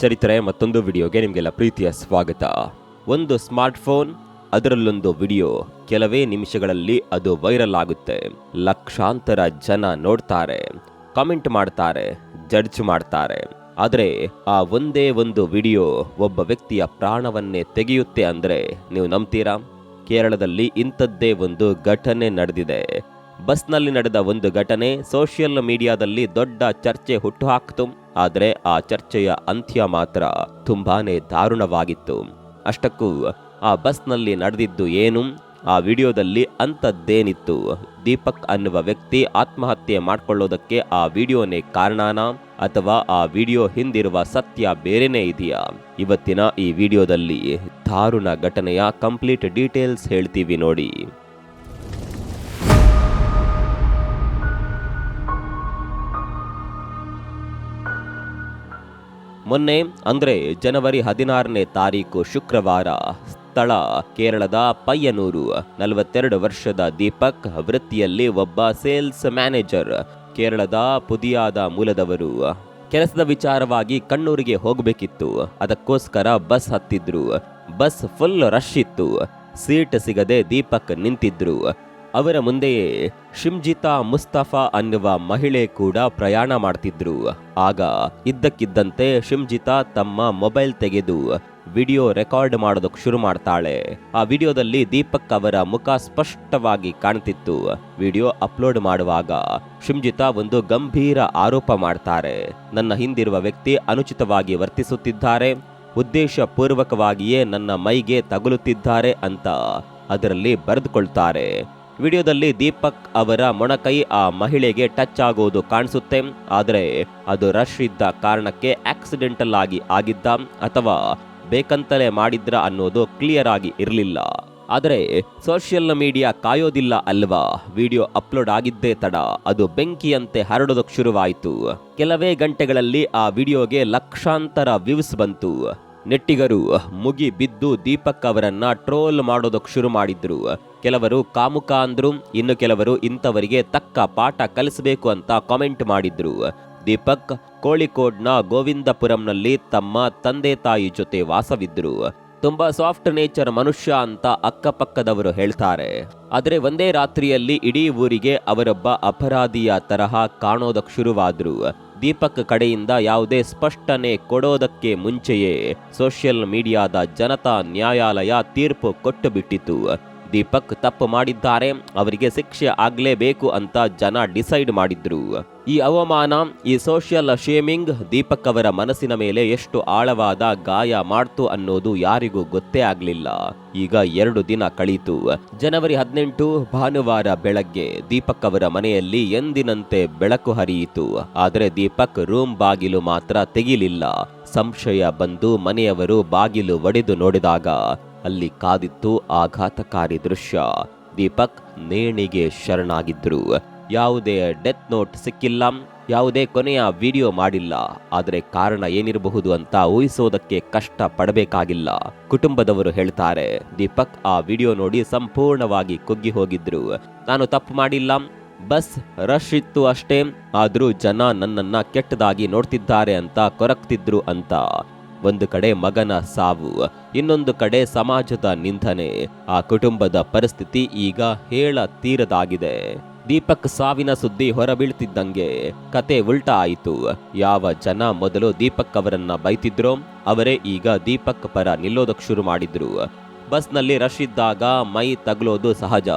ಚರಿತ್ರೆ ಮತ್ತೊಂದು ವಿಡಿಯೋಗೆ ನಿಮಗೆಲ್ಲ ಪ್ರೀತಿಯ ಸ್ವಾಗತ. ಒಂದು ಸ್ಮಾರ್ಟ್ಫೋನ್, ಅದರಲ್ಲೊಂದು ವಿಡಿಯೋ, ಕೆಲವೇ ನಿಮಿಷಗಳಲ್ಲಿ ಅದು ವೈರಲ್ ಆಗುತ್ತೆ. ಲಕ್ಷಾಂತರ ಜನ ನೋಡ್ತಾರೆ, ಕಾಮೆಂಟ್ ಮಾಡ್ತಾರೆ, ಜಡ್ಜ್ ಮಾಡ್ತಾರೆ. ಆದರೆ ಆ ಒಂದೇ ಒಂದು ವಿಡಿಯೋ ಒಬ್ಬ ವ್ಯಕ್ತಿಯ ಪ್ರಾಣವನ್ನೇ ತೆಗೆಯುತ್ತೆ ಅಂದ್ರೆ ನೀವು ನಂಬ್ತೀರಾ? ಕೇರಳದಲ್ಲಿ ಇಂಥದ್ದೇ ಒಂದು ಘಟನೆ ನಡೆದಿದೆ. ಬಸ್ನಲ್ಲಿ ನಡೆದ ಒಂದು ಘಟನೆ ಸೋಷಿಯಲ್ ಮೀಡಿಯಾದಲ್ಲಿ ದೊಡ್ಡ ಚರ್ಚೆ ಹುಟ್ಟುಹಾಕಿತು. ಆದರೆ ಆ ಚರ್ಚೆಯ ಅಂತ್ಯ ಮಾತ್ರ ತುಂಬಾನೇ ದಾರುಣವಾಗಿತ್ತು. ಅಷ್ಟಕ್ಕೂ ಆ ಬಸ್ನಲ್ಲಿ ನಡೆದಿದ್ದು ಏನು, ಆ ವಿಡಿಯೋದಲ್ಲಿ ಅಂಥದ್ದೇನಿತ್ತು? ದೀಪಕ್ ಅನ್ನುವ ವ್ಯಕ್ತಿ ಆತ್ಮಹತ್ಯೆ ಮಾಡ್ಕೊಳ್ಳೋದಕ್ಕೆ ಆ ವಿಡಿಯೋನೇ ಕಾರಣನಾ, ಅಥವಾ ಆ ವಿಡಿಯೋ ಹಿಂದಿರುವ ಸತ್ಯ ಬೇರೆನೇ ಇದೆಯಾ? ಇವತ್ತಿನ ಈ ವಿಡಿಯೋದಲ್ಲಿ ದಾರುಣ ಘಟನೆಯ ಕಂಪ್ಲೀಟ್ ಡೀಟೇಲ್ಸ್ ಹೇಳ್ತೀವಿ ನೋಡಿ. ಮೊನ್ನೆ ಅಂದ್ರೆ ಜನವರಿ 16ನೇ ತಾರೀಕು ಶುಕ್ರವಾರ, ಸ್ಥಳ ಕೇರಳದ ಪಯ್ಯನೂರು. 42 ವರ್ಷದ ದೀಪಕ್ ವೃತ್ತಿಯಲ್ಲಿ ಒಬ್ಬ ಸೇಲ್ಸ್ ಮ್ಯಾನೇಜರ್. ಕೇರಳದ ಪುದಿಯಾದ ಮೂಲದವರು. ಕೆಲಸದ ವಿಚಾರವಾಗಿ ಕಣ್ಣೂರಿಗೆ ಹೋಗಬೇಕಿತ್ತು. ಅದಕ್ಕೋಸ್ಕರ ಬಸ್ ಹತ್ತಿದ್ರು. ಬಸ್ ಫುಲ್ ರಶ್ ಇತ್ತು. ಸೀಟ್ ಸಿಗದೆ ದೀಪಕ್ ನಿಂತಿದ್ರು. ಅವರ ಮುಂದೆಯೇ ಶಿಮ್ಜಿತಾ ಮುಸ್ತಫಾ ಅನ್ನುವ ಮಹಿಳೆ ಕೂಡ ಪ್ರಯಾಣ ಮಾಡ್ತಿದ್ರು. ಆಗ ಇದ್ದಕ್ಕಿದ್ದಂತೆ ಶಿಮ್ಜಿತಾ ತಮ್ಮ ಮೊಬೈಲ್ ತೆಗೆದು ವಿಡಿಯೋ ರೆಕಾರ್ಡ್ ಮಾಡೋದಕ್ಕೆ ಶುರು ಮಾಡ್ತಾಳೆ. ಆ ವಿಡಿಯೋದಲ್ಲಿ ದೀಪಕ್ ಅವರ ಮುಖ ಸ್ಪಷ್ಟವಾಗಿ ಕಾಣ್ತಿತ್ತು. ವಿಡಿಯೋ ಅಪ್ಲೋಡ್ ಮಾಡುವಾಗ ಶಿಮ್ಜಿತಾ ಒಂದು ಗಂಭೀರ ಆರೋಪ ಮಾಡ್ತಾರೆ. ನನ್ನ ಹಿಂದಿರುವ ವ್ಯಕ್ತಿ ಅನುಚಿತವಾಗಿ ವರ್ತಿಸುತ್ತಿದ್ದಾರೆ, ಉದ್ದೇಶಪೂರ್ವಕವಾಗಿಯೇ ನನ್ನ ಮೈಗೆ ತಗುಲುತ್ತಿದ್ದಾರೆ ಅಂತ ಅದರಲ್ಲಿ ಬರೆದುಕೊಳ್ತಾರೆ. ವಿಡಿಯೋದಲ್ಲಿ ದೀಪಕ್ ಅವರ ಮೊಣಕೈ ಆ ಮಹಿಳೆಗೆ ಟಚ್ ಆಗೋದು ಕಾಣಿಸುತ್ತೆ. ಆದರೆ ಅದು ರಶ್ ಇದ್ದ ಕಾರಣಕ್ಕೆ ಆಕ್ಸಿಡೆಂಟಲ್ ಆಗಿ ಆಗಿದ್ದ ಅಥವಾ ಬೇಕಂತಲೇ ಮಾಡಿದ್ರ ಅನ್ನೋದು ಕ್ಲಿಯರ್ ಆಗಿ ಇರಲಿಲ್ಲ. ಆದರೆ ಸೋಷಿಯಲ್ ಮೀಡಿಯಾ ಕಾಯೋದಿಲ್ಲ ಅಲ್ವಾ? ವಿಡಿಯೋ ಅಪ್ಲೋಡ್ ಆಗಿದ್ದೇ ತಡ ಅದು ಬೆಂಕಿಯಂತೆ ಹರಡೋದಕ್ಕೆ ಶುರುವಾಯಿತು. ಕೆಲವೇ ಗಂಟೆಗಳಲ್ಲಿ ಆ ವಿಡಿಯೋಗೆ ಲಕ್ಷಾಂತರ ವ್ಯೂಸ್ ಬಂತು. ನೆಟ್ಟಿಗರು ಮುಗಿ ಬಿದ್ದು ದೀಪಕ್ ಅವರನ್ನ ಟ್ರೋಲ್ ಮಾಡೋದಕ್ಕೆ ಶುರು ಮಾಡಿದ್ರು. ಕೆಲವರು ಕಾಮುಕ ಅಂದ್ರು, ಇನ್ನು ಕೆಲವರು ಇಂಥವರಿಗೆ ತಕ್ಕ ಪಾಠ ಕಲಿಸಬೇಕು ಅಂತ ಕಾಮೆಂಟ್ ಮಾಡಿದ್ರು. ದೀಪಕ್ ಕೋಳಿಕೋಡ್ನ ಗೋವಿಂದಪುರಂನಲ್ಲಿ ತಮ್ಮ ತಂದೆ ತಾಯಿ ಜೊತೆ ವಾಸವಿದ್ರು. ತುಂಬಾ ಸಾಫ್ಟ್ ನೇಚರ್ ಮನುಷ್ಯ ಅಂತ ಅಕ್ಕಪಕ್ಕದವರು ಹೇಳ್ತಾರೆ. ಆದರೆ ಒಂದೇ ರಾತ್ರಿಯಲ್ಲಿ ಇಡೀ ಊರಿಗೆ ಅವರೊಬ್ಬ ಅಪರಾಧಿಯ ತರಹ ಕಾಣೋದಕ್ಕೆ ಶುರುವಾದ್ರು. ದೀಪಕ್ ಕಡೆಯಿಂದ ಯಾವುದೇ ಸ್ಪಷ್ಟನೆ ಕೊಡೋದಕ್ಕೆ ಮುಂಚೆಯೇ ಸೋಷಿಯಲ್ ಮೀಡಿಯಾದ ಜನತಾ ನ್ಯಾಯಾಲಯ ತೀರ್ಪು ಕೊಟ್ಟು ಬಿಟ್ಟಿತು. ದೀಪಕ್ ತಪ್ಪು ಮಾಡಿದ್ದಾರೆ, ಅವರಿಗೆ ಶಿಕ್ಷೆ ಆಗ್ಲೇಬೇಕು ಅಂತ ಜನ ಡಿಸೈಡ್ ಮಾಡಿದ್ರು. ಈ ಅವಮಾನ, ಈ ಸೋಷಿಯಲ್ ಶೇಮಿಂಗ್ ದೀಪಕ್ ಅವರ ಮನಸ್ಸಿನ ಮೇಲೆ ಎಷ್ಟು ಆಳವಾದ ಗಾಯ ಮಾಡ್ತು ಅನ್ನೋದು ಯಾರಿಗೂ ಗೊತ್ತೇ ಆಗ್ಲಿಲ್ಲ. ಈಗ 2 ದಿನ ಕಳೀತು. ಜನವರಿ 18 ಭಾನುವಾರ ಬೆಳಗ್ಗೆ ದೀಪಕ್ ಅವರ ಮನೆಯಲ್ಲಿ ಎಂದಿನಂತೆ ಬೆಳಕು ಹರಿಯಿತು. ಆದರೆ ದೀಪಕ್ ರೂಮ್ ಬಾಗಿಲು ಮಾತ್ರ ತೆಗಿಲಿಲ್ಲ. ಸಂಶಯ ಬಂದು ಮನೆಯವರು ಬಾಗಿಲು ಒಡೆದು ನೋಡಿದಾಗ ಅಲ್ಲಿ ಕಾದಿತ್ತು ಆಘಾತಕಾರಿ ದೃಶ್ಯ. ದೀಪಕ್ ನೇಣಿಗೆ ಶರಣಾಗಿದ್ರು. ಯಾವುದೇ ಡೆತ್ ನೋಟ್ ಸಿಕ್ಕಿಲ್ಲ, ಯಾವುದೇ ಕೊನೆಯ ವಿಡಿಯೋ ಮಾಡಿಲ್ಲ. ಆದರೆ ಕಾರಣ ಏನಿರಬಹುದು ಅಂತ ಊಹಿಸೋದಕ್ಕೆ ಕಷ್ಟ ಪಡಬೇಕಾಗಿಲ್ಲ. ಕುಟುಂಬದವರು ಹೇಳ್ತಾರೆ, ದೀಪಕ್ ಆ ವಿಡಿಯೋ ನೋಡಿ ಸಂಪೂರ್ಣವಾಗಿ ಕುಗ್ಗಿ ಹೋಗಿದ್ರು. ನಾನು ತಪ್ಪು ಮಾಡಿಲ್ಲ, ಬಸ್ ರಶ್ ಇತ್ತು ಅಷ್ಟೇ, ಆದ್ರೂ ಜನ ನನ್ನನ್ನ ಕೆಟ್ಟದಾಗಿ ನೋಡ್ತಿದ್ದಾರೆ ಅಂತ ಕೊರಗ್ತಿದ್ರು ಅಂತ. ಒಂದು ಕಡೆ ಮಗನ ಸಾವು, ಇನ್ನೊಂದು ಕಡೆ ಸಮಾಜದ ನಿಂದನೆ. ಆ ಕುಟುಂಬದ ಪರಿಸ್ಥಿತಿ ಈಗ ಹೇಳ ತೀರದಾಗಿದೆ. ದೀಪಕ್ ಸಾವಿನ ಸುದ್ದಿ ಹೊರಬೀಳ್ತಿದ್ದಂಗೆ ಕತೆ ಉಲ್ಟಾ ಆಯಿತು. ಯಾವ ಜನ ಮೊದಲು ದೀಪಕ್ ಅವರನ್ನ ಬೈತಿದ್ರೋ ಅವರೇ ಈಗ ದೀಪಕ್ ಪರ ನಿಲ್ಲೋದಕ್ಕೆ ಶುರು ಮಾಡಿದ್ರು. ಬಸ್ನಲ್ಲಿ ರಶ್ ಇದ್ದಾಗ ಮೈ ತಗಲೋದು ಸಹಜ.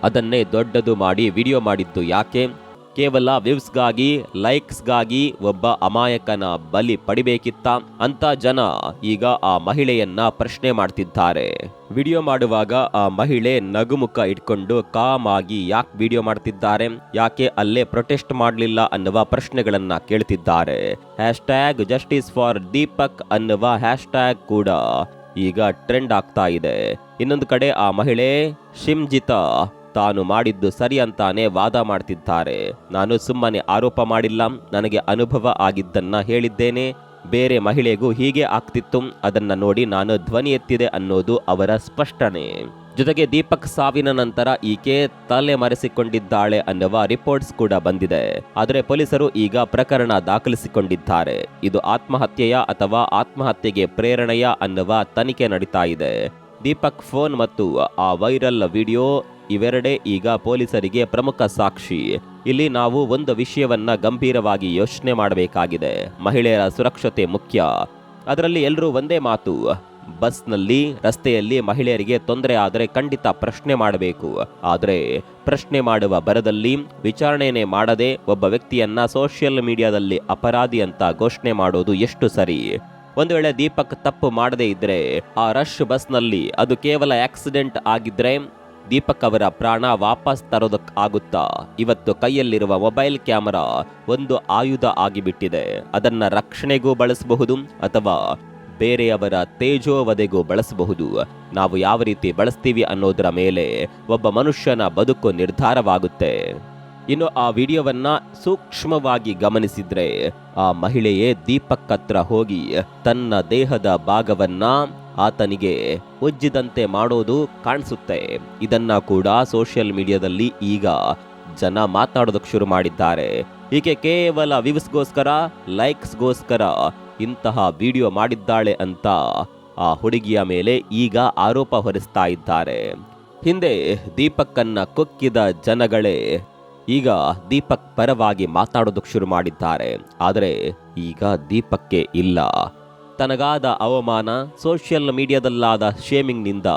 ಅದನ್ನೇ ದೊಡ್ಡದು ಮಾಡಿ ವಿಡಿಯೋ ಮಾಡಿದ್ದು ಯಾಕೆ? ಕೇವಲ ವ್ಯೂಸ್ಗಾಗಿ, ಲೈಕ್ಸ್ಗಾಗಿ ಒಬ್ಬ ಅಮಾಯಕನ ಬಲಿ ಪಡಿಬೇಕಿತ್ತ ಅಂತ ಜನ ಈಗ ಆ ಮಹಿಳೆಯನ್ನ ಪ್ರಶ್ನೆ ಮಾಡ್ತಿದ್ದಾರೆ. ವಿಡಿಯೋ ಮಾಡುವಾಗ ಆ ಮಹಿಳೆ ನಗುಮುಖ ಇಟ್ಕೊಂಡು ಕಾಮ್ ಆಗಿ ಯಾಕೆ ವಿಡಿಯೋ ಮಾಡ್ತಿದ್ದಾರೆ, ಯಾಕೆ ಅಲ್ಲೇ ಪ್ರೊಟೆಸ್ಟ್ ಮಾಡಲಿಲ್ಲ ಅನ್ನುವ ಪ್ರಶ್ನೆಗಳನ್ನ ಕೇಳ್ತಿದ್ದಾರೆ. ಹ್ಯಾಶ್ಟ್ಯಾಗ್ ಜಸ್ಟಿಸ್ ಫಾರ್ ದೀಪಕ್ ಅನ್ನುವ ಹ್ಯಾಶ್ಟ್ಯಾಗ್ ಕೂಡ ಈಗ ಟ್ರೆಂಡ್ ಆಗ್ತಾ ಇದೆ. ಇನ್ನೊಂದು ಕಡೆ ಆ ಮಹಿಳೆ ಶಿಮ್ಜಿತಾ ತಾನು ಮಾಡಿದ್ದು ಸರಿ ಅಂತಾನೆ ವಾದ ಮಾಡ್ತಿದ್ದಾರೆ. ನಾನು ಸುಮ್ಮನೆ ಆರೋಪ ಮಾಡಿಲ್ಲ, ನನಗೆ ಅನುಭವ ಆಗಿದ್ದನ್ನ ಹೇಳಿದ್ದೇನೆ, ಬೇರೆ ಮಹಿಳೆಗೂ ಹೀಗೆ ಆಗ್ತಿತ್ತು, ಅದನ್ನ ನೋಡಿ ನಾನು ಧ್ವನಿ ಎತ್ತಿದೆ ಅನ್ನೋದು ಅವರ ಸ್ಪಷ್ಟನೆ. ಜೊತೆಗೆ ದೀಪಕ್ ಸಾವಿನ ನಂತರ ಈಕೆ ತಲೆ ಮರೆಸಿಕೊಂಡಿದ್ದಾಳೆ ಅನ್ನುವ ರಿಪೋರ್ಟ್ಸ್ ಕೂಡ ಬಂದಿದೆ. ಆದರೆ ಪೊಲೀಸರು ಈಗ ಪ್ರಕರಣ ದಾಖಲಿಸಿಕೊಂಡಿದ್ದಾರೆ. ಇದು ಆತ್ಮಹತ್ಯೆಯ ಅಥವಾ ಆತ್ಮಹತ್ಯೆಗೆ ಪ್ರೇರಣೆಯ ಅನ್ನುವ ತನಿಖೆ ನಡೀತಾ ಇದೆ. ದೀಪಕ್ ಫೋನ್ ಮತ್ತು ಆ ವೈರಲ್ ವಿಡಿಯೋ ಇವೆರಡೇ ಈಗ ಪೊಲೀಸರಿಗೆ ಪ್ರಮುಖ ಸಾಕ್ಷಿ. ಇಲ್ಲಿ ನಾವು ಒಂದು ವಿಷಯವನ್ನ ಗಂಭೀರವಾಗಿ ಯೋಚನೆ ಮಾಡಬೇಕಾಗಿದೆ. ಮಹಿಳೆಯರ ಸುರಕ್ಷತೆ ಮುಖ್ಯ. ಅದರಲ್ಲಿ ಎಲ್ಲರೂ ಒಂದೇ ಮಾತು, ಬಸ್ನಲ್ಲಿ ರಸ್ತೆಯಲ್ಲಿ ಮಹಿಳೆಯರಿಗೆ ತೊಂದರೆ ಆದರೆ ಖಂಡಿತ ಪ್ರಶ್ನೆ ಮಾಡಬೇಕು. ಆದರೆ ಪ್ರಶ್ನೆ ಮಾಡುವ ಬರದಲ್ಲಿ ವಿಚಾರಣೆನೇ ಮಾಡದೆ ಒಬ್ಬ ವ್ಯಕ್ತಿಯನ್ನ ಸೋಷಿಯಲ್ ಮೀಡಿಯಾದಲ್ಲಿ ಅಪರಾಧಿ ಅಂತ ಘೋಷಣೆ ಮಾಡೋದು ಎಷ್ಟು ಸರಿ? ಒಂದು ವೇಳೆ ದೀಪಕ್ ತಪ್ಪು ಮಾಡದೇ ಇದ್ರೆ ಆ ರಶ್ ಬಸ್ನಲ್ಲಿ ಅದು ಕೇವಲ ಆಕ್ಸಿಡೆಂಟ್ ಆಗಿದ್ರೆ ದೀಪಕ್ ಅವರ ಪ್ರಾಣ ವಾಪಸ್ ತರೋದಕ್ಕಾಗುತ್ತಾ? ಇವತ್ತು ಕೈಯಲ್ಲಿರುವ ಮೊಬೈಲ್ ಕ್ಯಾಮೆರಾ ಒಂದು ಆಯುಧ ಆಗಿಬಿಟ್ಟಿದೆ. ಅದನ್ನ ರಕ್ಷಣೆಗೂ ಬಳಸಬಹುದು ಅಥವಾ ಬೇರೆಯವರ ತೇಜೋವಧೆಗೂ ಬಳಸಬಹುದು. ನಾವು ಯಾವ ರೀತಿ ಬಳಸ್ತೀವಿ ಅನ್ನೋದರ ಮೇಲೆ ಒಬ್ಬ ಮನುಷ್ಯನ ಬದುಕು ನಿರ್ಧಾರವಾಗುತ್ತೆ. ಇನ್ನು ಆ ವಿಡಿಯೋವನ್ನ ಸೂಕ್ಷ್ಮವಾಗಿ ಗಮನಿಸಿದ್ರೆ ಆ ಮಹಿಳೆಯೇ ದೀಪಕ್ ಹತ್ರ ಹೋಗಿ ತನ್ನ ದೇಹದ ಭಾಗವನ್ನ ಆತನಿಗೆ ಉಜ್ಜಿದಂತೆ ಮಾಡೋದು ಕಾಣಿಸುತ್ತೆ. ಇದನ್ನ ಕೂಡ ಸೋಷಿಯಲ್ ಮೀಡಿಯಾದಲ್ಲಿ ಈಗ ಜನ ಮಾತನಾಡೋದಕ್ಕೆ ಶುರು ಮಾಡಿದ್ದಾರೆ. ಈಕೆ ಕೇವಲ ವ್ಯೂಸ್ಗೋಸ್ಕರ, ಲೈಕ್ಸ್ಗೋಸ್ಕರ ಇಂತಹ ವಿಡಿಯೋ ಮಾಡಿದ್ದಾಳೆ ಅಂತ ಆ ಹುಡುಗಿಯ ಮೇಲೆ ಈಗ ಆರೋಪ ಹೊರಿಸ್ತಾ ಇದ್ದಾರೆ. ಹಿಂದೆ ದೀಪಕ್ಕನ್ನ ಕೊಕ್ಕಿದ ಜನಗಳೇ ಈಗ ದೀಪಕ್ ಪರವಾಗಿ ಮಾತಾಡೋದಕ್ಕೆ ಶುರು ಮಾಡಿದ್ದಾರೆ. ಆದರೆ ಈಗ ದೀಪಕ್ಕೆ ಇಲ್ಲ. ತನಗಾದ ಅವಮಾನ, ಸೋಷಿಯಲ್ ಮೀಡಿಯಾದಲ್ಲಾದ ಶೇಮಿಂಗ್ನಿಂದ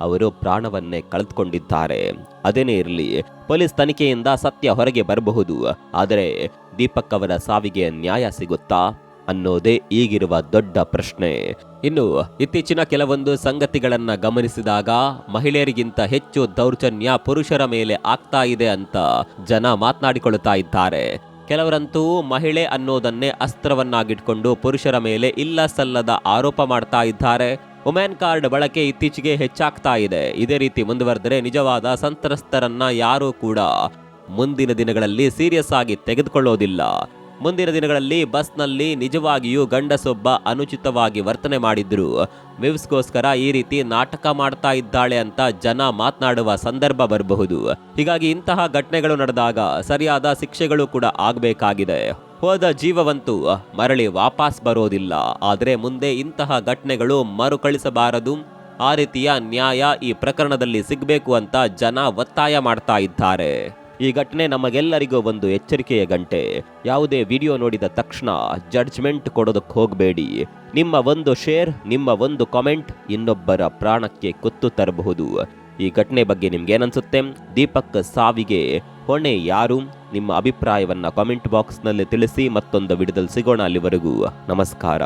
ಅವರು ಪ್ರಾಣವನ್ನೇ ಕಳೆದುಕೊಂಡಿದ್ದಾರೆ. ಅದೇನೇ ಇರಲಿ, ಪೊಲೀಸ್ ತನಿಖೆಯಿಂದ ಸತ್ಯ ಹೊರಗೆ ಬರಬಹುದು. ಆದರೆ ದೀಪಕ್ ಅವರ ಸಾವಿಗೆ ನ್ಯಾಯ ಸಿಗುತ್ತಾ ಅನ್ನೋದೇ ಈಗಿರುವ ದೊಡ್ಡ ಪ್ರಶ್ನೆ. ಇನ್ನು ಇತ್ತೀಚಿನ ಕೆಲವೊಂದು ಸಂಗತಿಗಳನ್ನ ಗಮನಿಸಿದಾಗ ಮಹಿಳೆಯರಿಗಿಂತ ಹೆಚ್ಚು ದೌರ್ಜನ್ಯ ಪುರುಷರ ಮೇಲೆ ಆಗ್ತಾ ಇದೆ ಅಂತ ಜನ ಮಾತನಾಡಿಕೊಳ್ಳುತ್ತಾ ಇದ್ದಾರೆ. ಕೆಲವರಂತೂ ಮಹಿಳೆ ಅನ್ನೋದನ್ನೇ ಅಸ್ತ್ರವನ್ನಾಗಿಟ್ಕೊಂಡು ಪುರುಷರ ಮೇಲೆ ಇಲ್ಲ ಸಲ್ಲದ ಆರೋಪ ಮಾಡ್ತಾ ಇದ್ದಾರೆ. ವುಮೆನ್ ಕಾರ್ಡ್ ಬಳಕೆ ಇತ್ತೀಚೆಗೆ ಹೆಚ್ಚಾಗ್ತಾ ಇದೆ. ಇದೇ ರೀತಿ ಮುಂದುವರೆದರೆ ನಿಜವಾದ ಸಂತ್ರಸ್ತರನ್ನ ಯಾರೂ ಕೂಡ ಮುಂದಿನ ದಿನಗಳಲ್ಲಿ ಸೀರಿಯಸ್ ಆಗಿ ತೆಗೆದುಕೊಳ್ಳೋದಿಲ್ಲ. ಮುಂದಿನ ದಿನಗಳಲ್ಲಿ ಬಸ್ನಲ್ಲಿ ನಿಜವಾಗಿಯೂ ಗಂಡಸೊಬ್ಬ ಅನುಚಿತವಾಗಿ ವರ್ತನೆ ಮಾಡಿದ್ರು, ವ್ಯೂಸ್ಗೋಸ್ಕರ ಈ ರೀತಿ ನಾಟಕ ಮಾಡ್ತಾ ಇದ್ದಾಳೆ ಅಂತ ಜನ ಮಾತನಾಡುವ ಸಂದರ್ಭ ಬರಬಹುದು. ಹೀಗಾಗಿ ಇಂತಹ ಘಟನೆಗಳು ನಡೆದಾಗ ಸರಿಯಾದ ಶಿಕ್ಷೆಗಳು ಕೂಡ ಆಗಬೇಕಾಗಿದೆ. ಹೋದ ಜೀವವಂತೂ ಮರಳಿ ವಾಪಸ್ ಬರೋದಿಲ್ಲ. ಆದರೆ ಮುಂದೆ ಇಂತಹ ಘಟನೆಗಳು ಮರುಕಳಿಸಬಾರದು. ಆ ರೀತಿಯ ನ್ಯಾಯ ಈ ಪ್ರಕರಣದಲ್ಲಿ ಸಿಗಬೇಕು ಅಂತ ಜನ ಒತ್ತಾಯ ಮಾಡ್ತಾ ಇದ್ದಾರೆ. ಈ ಘಟನೆ ನಮಗೆಲ್ಲರಿಗೂ ಒಂದು ಎಚ್ಚರಿಕೆಯ ಗಂಟೆ. ಯಾವುದೇ ವಿಡಿಯೋ ನೋಡಿದ ತಕ್ಷಣ ಜಡ್ಜ್ಮೆಂಟ್ ಕೊಡೋದಕ್ಕೆ ಹೋಗಬೇಡಿ. ನಿಮ್ಮ ಒಂದು ಶೇರ್, ನಿಮ್ಮ ಒಂದು ಕಾಮೆಂಟ್ ಇನ್ನೊಬ್ಬರ ಪ್ರಾಣಕ್ಕೆ ಕುತ್ತು ತರಬಹುದು. ಈ ಘಟನೆ ಬಗ್ಗೆ ನಿಮ್ಗೇನನ್ಸುತ್ತೆ? ದೀಪಕ್ ಸಾವಿಗೆ ಹೊಣೆ ಯಾರು? ನಿಮ್ಮ ಅಭಿಪ್ರಾಯವನ್ನ ಕಾಮೆಂಟ್ ಬಾಕ್ಸ್ನಲ್ಲಿ ತಿಳಿಸಿ. ಮತ್ತೊಂದು ವಿಡಿಯೋದಲ್ಲಿ ಸಿಗೋಣ. ಅಲ್ಲಿವರೆಗೂ ನಮಸ್ಕಾರ.